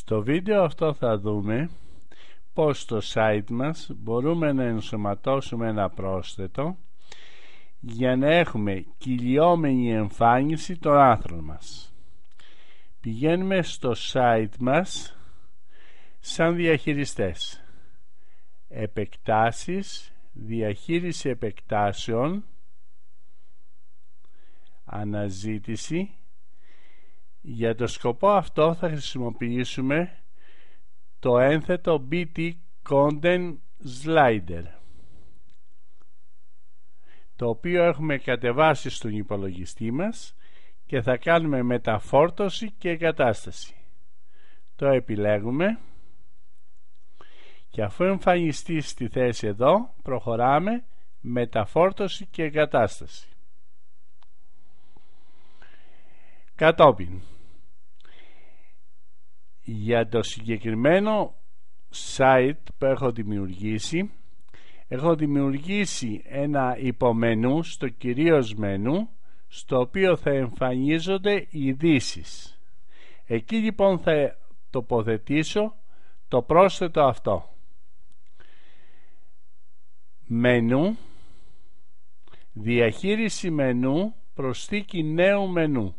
Στο βίντεο αυτό θα δούμε πως στο site μας μπορούμε να ενσωματώσουμε ένα πρόσθετο για να έχουμε κυλιόμενη εμφάνιση των άρθρων μας. Πηγαίνουμε στο site μας σαν διαχειριστές, επεκτάσεις, διαχείριση επεκτάσεων, αναζήτηση. Για το σκοπό αυτό θα χρησιμοποιήσουμε το ένθετο BT Content Slider, το οποίο έχουμε κατεβάσει στον υπολογιστή μας και θα κάνουμε μεταφόρτωση και εγκατάσταση. Το επιλέγουμε και αφού εμφανιστεί στη θέση εδώ προχωράμε μεταφόρτωση και εγκατάσταση. Κατόπιν, για το συγκεκριμένο site που έχω δημιουργήσει ένα υπομενού στο κυρίως μενού, στο οποίο θα εμφανίζονται ειδήσεις. Εκεί λοιπόν θα τοποθετήσω το πρόσθετο αυτό. Μενού, διαχείριση μενού, προσθήκη νέου μενού.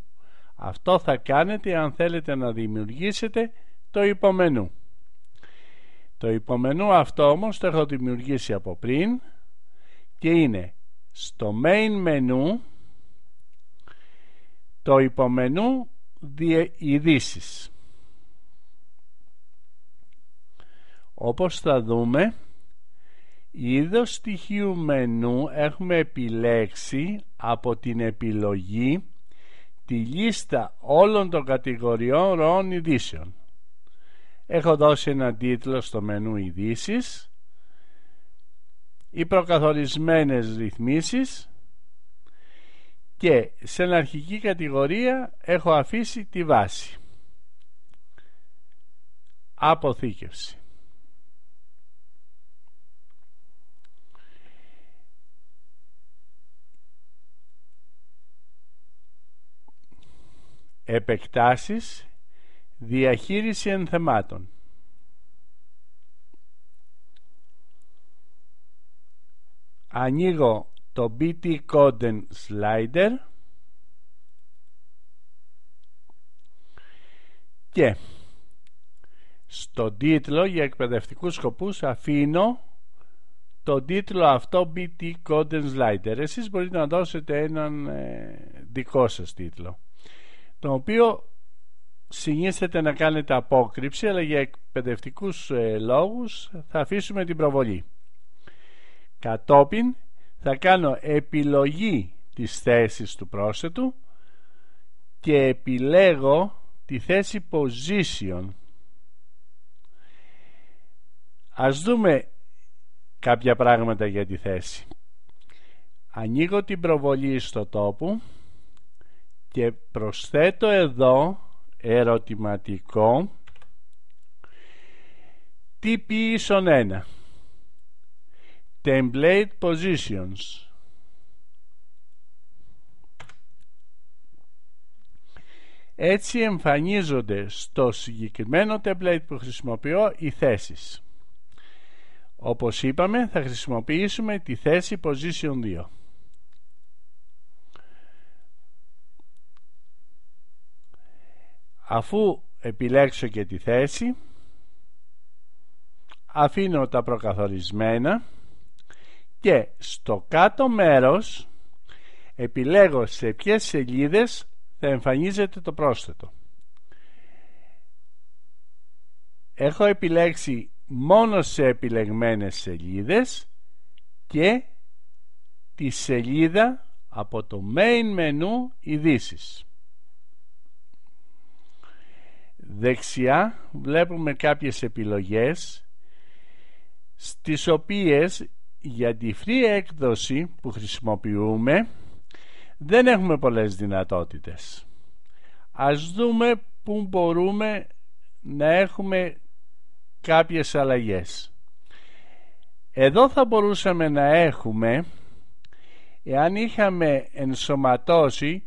Αυτό θα κάνετε αν θέλετε να δημιουργήσετε το υπομενού. Το υπομενού αυτό όμως το έχω δημιουργήσει από πριν και είναι στο main menu το υπομενού ειδήσεις. Όπως θα δούμε, είδος στοιχείου μενού έχουμε επιλέξει από την επιλογή τη λίστα όλων των κατηγοριών ροών ειδήσεων. Έχω δώσει ένα τίτλο στο μενού ειδήσεις, οι προκαθορισμένες ρυθμίσεις και σε αρχική κατηγορία έχω αφήσει τη βάση. Αποθήκευση. Επεκτάσεις, διαχείριση ενθεμάτων. Ανοίγω το BT Content Slider και στον τίτλο για εκπαιδευτικούς σκοπούς αφήνω τον τίτλο αυτό BT Content Slider. Εσείς μπορείτε να δώσετε έναν δικό σας τίτλο, τον οποίο συνήθετε να κάνετε απόκρυψη, αλλά για εκπαιδευτικούς λόγους θα αφήσουμε την προβολή. Κατόπιν θα κάνω επιλογή της θέσης του πρόσθετου και επιλέγω τη θέση position. Ας δούμε κάποια πράγματα για τη θέση. Ανοίγω την προβολή στο τόπο και προσθέτω εδώ ερωτηματικό TP-1 Template Positions. Έτσι εμφανίζονται στο συγκεκριμένο template που χρησιμοποιώ οι θέσεις. Όπως είπαμε, θα χρησιμοποιήσουμε τη θέση Position 2. Αφού επιλέξω και τη θέση, αφήνω τα προκαθορισμένα και στο κάτω μέρος επιλέγω σε ποιες σελίδες θα εμφανίζεται το πρόσθετο. Έχω επιλέξει μόνο σε επιλεγμένες σελίδες και τη σελίδα από το main menu ειδήσεις. Δεξιά βλέπουμε κάποιες επιλογές, στις οποίες για τη free έκδοση που χρησιμοποιούμε δεν έχουμε πολλές δυνατότητες. Ας δούμε πού μπορούμε να έχουμε κάποιες αλλαγές. Εδώ θα μπορούσαμε να έχουμε, εάν είχαμε ενσωματώσει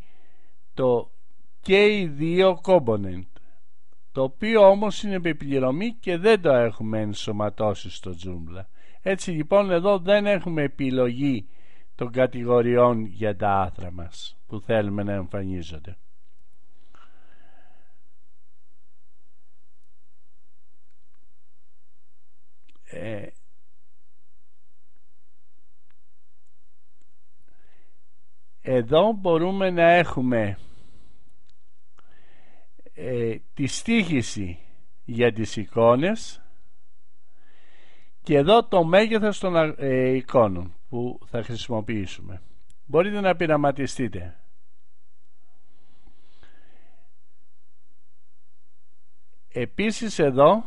το K2 component, το οποίο όμως είναι επιπληρωμή και δεν το έχουμε ενσωματώσει στο Joomla. Έτσι λοιπόν εδώ δεν έχουμε επιλογή των κατηγοριών για τα άθρα μας που θέλουμε να εμφανίζονται. Εδώ μπορούμε να έχουμε τη στοίχηση για τις εικόνες και εδώ το μέγεθος των εικόνων που θα χρησιμοποιήσουμε. Μπορείτε να πειραματιστείτε. Επίσης εδώ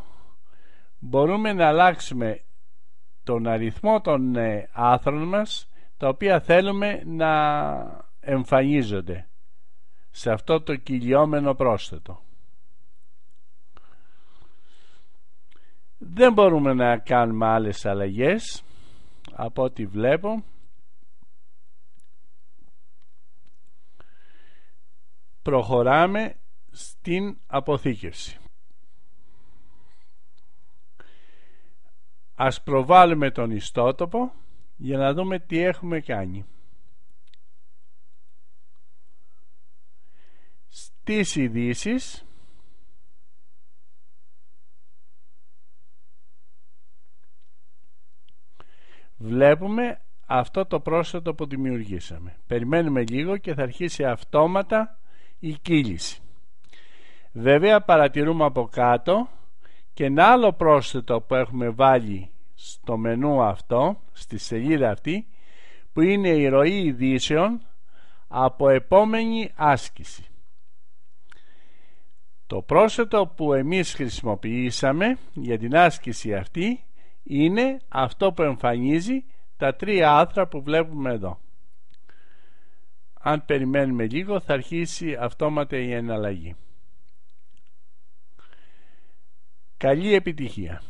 μπορούμε να αλλάξουμε τον αριθμό των άθρων μας, τα οποία θέλουμε να εμφανίζονται σε αυτό το κυλιόμενο πρόσθετο. Δεν μπορούμε να κάνουμε άλλες αλλαγές από ό,τι βλέπω. Προχωράμε στην αποθήκευση. Ας προβάλλουμε τον ιστότοπο για να δούμε τι έχουμε κάνει. Στις ειδήσεις βλέπουμε αυτό το πρόσθετο που δημιουργήσαμε. Περιμένουμε λίγο και θα αρχίσει αυτόματα η κύληση. Βέβαια παρατηρούμε από κάτω και ένα άλλο πρόσθετο που έχουμε βάλει στο μενού αυτό, στη σελίδα αυτή, που είναι η ροή ειδήσεων από επόμενη άσκηση. Το πρόσθετο που εμείς χρησιμοποιήσαμε για την άσκηση αυτή είναι αυτό που εμφανίζει τα 3 άθρα που βλέπουμε εδώ. Αν περιμένουμε λίγο θα αρχίσει αυτόματα η εναλλαγή. Καλή επιτυχία!